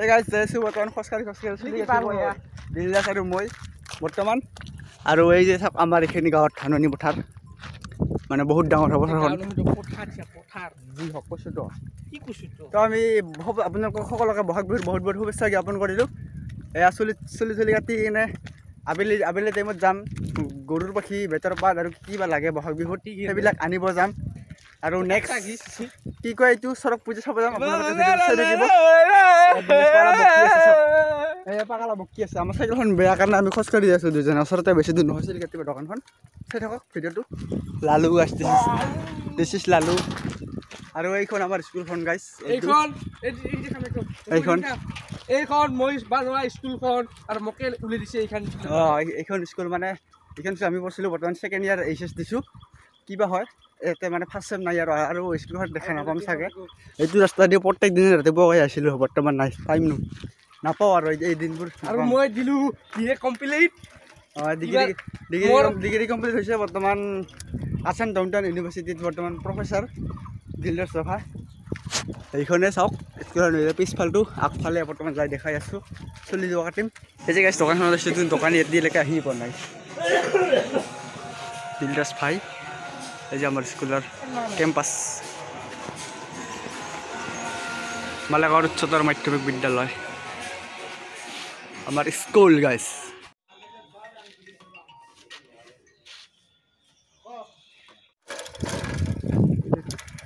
এই গাইছ যাইছোঁ বৰ্তমান খোজকাঢ়ি দিল্লাছ আৰু মই বৰ্তমান আৰু এই যে চাওক আমাৰ এইখিনি গাঁৱত ধাননি পথাৰ মানে বহুত ডাঙৰ হ'ব পথাৰখন যি হওক কৈছোঁ তো আমি আপোনালোকক সকলোকে বহাগ বিহুৰ বহুত বহুত শুভেচ্ছা জ্ঞাপন কৰিলোঁ এয়া চুলি কাটি কিনে আবেলি টাইমত যাম গৰুৰ পাখি বেতৰ পাত আৰু কিবা লাগে বহাগ বিহুত সেইবিলাক আনিব যাম আৰু নেক্সট কি কয় এইটো চৰক পূজা চাব যাম পাগলা বকি আছে আমাৰ চাইকেলখন বেয়া কাৰণে আমি খোজকাঢ়ি আছোঁ দুজনে ওচৰতে বেছি দূৰ নহয় চুলি কাটিব দোকানখন চাই থাকক ভিডিঅ'টো লালু আছে দিছ ইজ লালু আৰু এইখন আমাৰ স্কুলখন গাইছ এইখন মই বনোৱা স্কুলখন আৰু মোকে উলি দিছে এইখন স্কুল মানে এইখন আমি পঢ়িছিলোঁ বৰ্তমান ছেকেণ্ড ইয়াৰ এইচ এছ দিছোঁ কিবা হয় ইয়াতে মানে ফাৰ্ষ্ট চেম নাই আৰু স্কুলখন দেখা নাপাম চাগে এইটো ৰাস্তা দি প্ৰত্যেক দিনে ৰাতিপুৱা আহিছিলোঁ বৰ্তমান নাই টাইম নাপাওঁ আৰু এই দিনবোৰ আৰু মই দিলোঁ কমপ্লিট ডিগ্ৰী কমপ্লিট হৈছে বৰ্তমান আছাম ডাউনটাউন ইউনিভাৰ্চিটিত বৰ্তমান প্ৰফেচাৰ দিলদাৰ চফা এইখনে চাওক স্কুলৰ পিছফালটো আগফালে বৰ্তমান যাই দেখাই আছোঁ চলি যোৱা কাটিম এই যে গাইছ দোকানখনত আছোঁ দোকানী এতিয়ালৈকে আহি পোৱা নাই দিলদাৰ ভাই এই যে আমাৰ স্কুলৰ কেম্পাছ মালেগাঁৱৰ উচ্চতৰ মাধ্যমিক বিদ্যালয় আমাৰ স্কুল গাইছ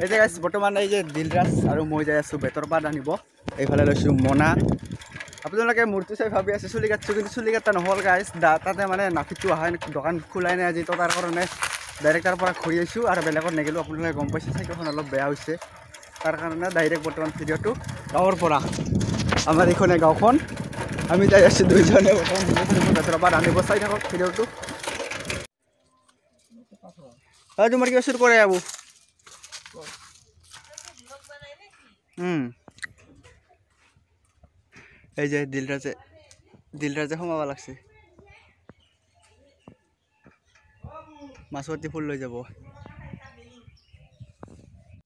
এই যে গাইছ বৰ্তমান এই যে দিলৰাজ আৰু মই যাই আছোঁ বেতৰ পাত আনিব এইফালে লৈছোঁ মনা আপোনালোকে মূৰ্তি চাই ভাবি আছে চুলি কাটিছোঁ কিন্তু চুলি কাটা নহ'ল গাইছ তাতে মানে নাফিটো অহাই দোকান খোলাই নাই আজি তো তাৰ কাৰণে ডাইৰেক্ট তাৰ পৰা ঘূৰি আহিছোঁ আৰু বেলেগত নেগিলোঁ আপোনালোকে গম পাইছে চাইকেলখন অলপ বেয়া হৈছে তাৰ কাৰণে ডাইৰেক্ট বৰ্তমান ভিডিঅ'টো গাঁৱৰ পৰা আমাৰ এইখনে গাঁওখন আমি যাই আছোঁ দুইজনে বৰ্তমান বেতৰ পাত আনিব চাই থাকক ভিডিঅ'টো তোমাৰ কিবা চুৰ কৰে আবু এই যে দিলৰাজে সোমাব লাগছে মাছুৱতী ফুল লৈ যাব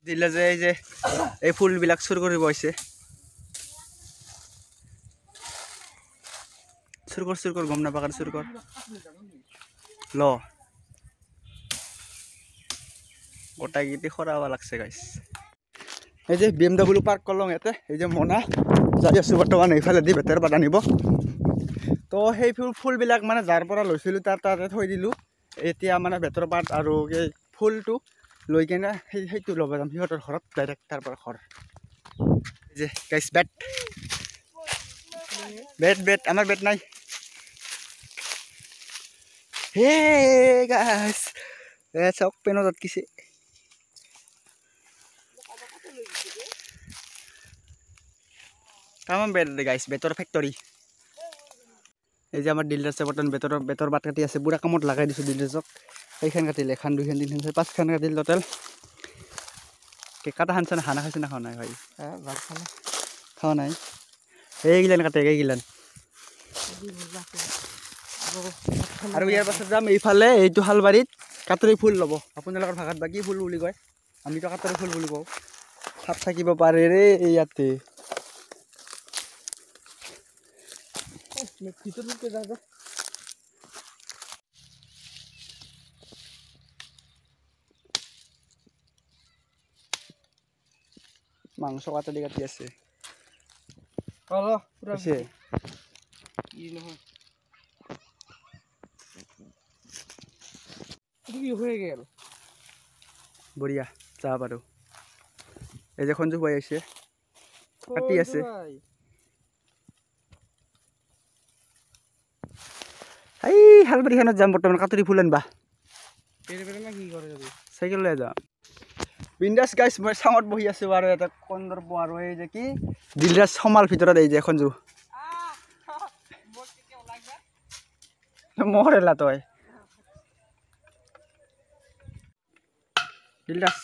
দিলৰাজে এই যে এই ফুলবিলাক চুৰ কৰিব আহিছে চুৰ কৰ গম নাপাওঁ চুৰ কৰ ল গোটাইকেইটি সৰাব লাগছে গাইছ এই যে BMW পাৰ্ক কৰলোঁ ইয়াতে এই যে মনা যাই আছোঁ বৰ্তমান এইফালে দি বেতৰ পাত আনিব তো সেই ফুলবিলাক মানে যাৰ পৰা লৈছিলোঁ তাতে থৈ দিলোঁ এতিয়া মানে বেতৰ পাত আৰু এই ফুলটো লৈ কিনে সেইটো ল'ব যাম সিহঁতৰ ঘৰত ডাইৰেক্ট তাৰ পৰা ঘৰ এই যে গাইছ বেট আমাৰ বেট নাই হে গাইছ চাওক পেনত আটকিছে তামাম বেট গাইছ বেতৰ ফেক্টৰী এই যে আমাৰ দিলদাৰ্ছে বৰ্তমান বেতৰ বাট কাটি আছে পুৰা কামত লগাই দিছোঁ দিলদাৰ্ছক সেইখন কাটিল এখন দুইখন তিনিখন পাঁচখন কাটিল টোটেল কাটা খানছে না খানা খাইছে না খোৱা নাই ভাই খোৱা নাই এইগিলান কাটে এইগিলান আৰু ইয়াৰ পাছত যাম এইফালে এইটো শালবাৰীত কাটৰি ফুল ল'ব আপোনালোকৰ ভাষাত বা কি ফুল বুলি কয় আমিতো কাটৰি ফুল বুলি কওঁ সাপ থাকিব পাৰে ৰে ইয়াতে মাংস কাটি আছে বঢ়িয়া চাহ বাৰু এই যে সঞ্জু ভাই আহিছে কাটি আছে এই শালবাৰীখনত যাম বৰ্তমান কাটৰি ফুল আনবা চাইকেল লৈ যাম বিন্দাছ গাইছ মই চাঙত বহি আছোঁ আৰু এটা কন্দৰ্প আৰু এই যে কি দিলৰাজ সমাল ভিতৰত এই যে সঞ্জু মোৰ এলা তই দিলৰাজ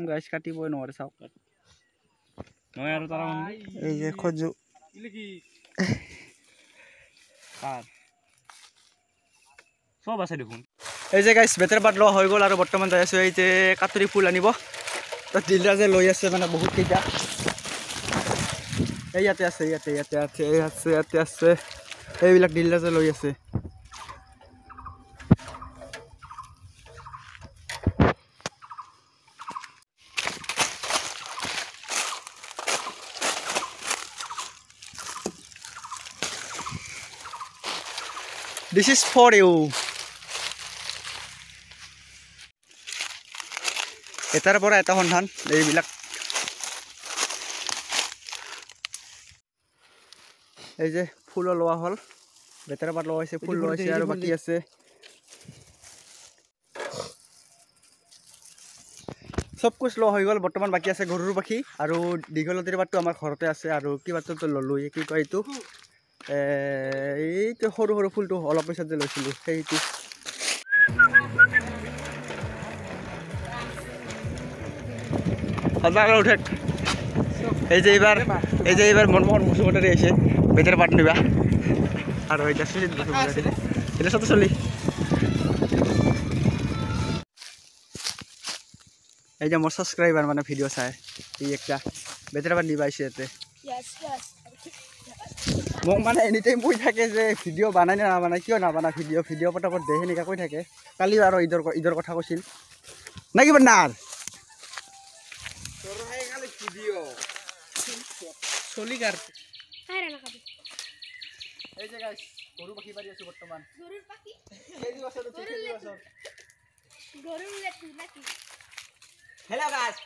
গাইছ কাটিবই নোৱাৰে চাওক এই যে সঞ্জু সব আছে দেখোন এই যে গাইছ বেতৰ পাত লোৱা হৈ গ'ল আৰু বৰ্তমান যাই আছোঁ এই যে কাটৰি ফুল আনিব তো দিলৰাজে লৈ আছে মানে বহুত কেইটা এই ইয়াতে আছে ইয়াতে আছে এইবিলাক ডিলাৰ লৈ আছে This is for you. এটাৰ পৰা এটা সন্ধান এইবিলাক এই যে ফুল লোৱা হ'ল বেটাৰ পাত লগাইছে ফুল লগাইছে আৰু বাকি আছে সব কুছ লোৱা হৈ গ'ল বৰ্তমান বাকি আছে গৰুৰ পাখি আৰু দীঘলতিৰ পাতটো আমাৰ ঘৰতে আছে আৰু কি পাতটো ললো কি কয় এইটো এইটো সৰু সৰু ফুলটো অলপ পইচাত যে লৈছিলোঁ সেইটো সজাগৰ উঠে এই যে এইবাৰ মনমোহন বসুমতাৰী আহিছে বেটাৰ পাত নিবা আৰু এটা সুজিত বসুমতাৰী এটা সাথে চলি এই যে মোৰ সাবস্ক্ৰাইবাৰ মানে ভিডিও চাই এই একটা বেটাৰ পাত নিবা আহিছে ইয়াতে মোক মানে এনি টাইম কৈ থাকে যে ভিডিঅ' বানাই না নাবানাই কিয় নাবানা ভিডিঅ' পটাপট দে সেনেকা কৈ থাকে কালি আৰু ঈদৰ কথা কৈছিল না কি বানাৰ তোর হয়ে গেল ভিডিও চলিকার এই যে গাইস গরু পাখি পারি আছে বর্তমান গরুর পাখি খেলি বছর গরুর লেটু নাকি হ্যালো গাইস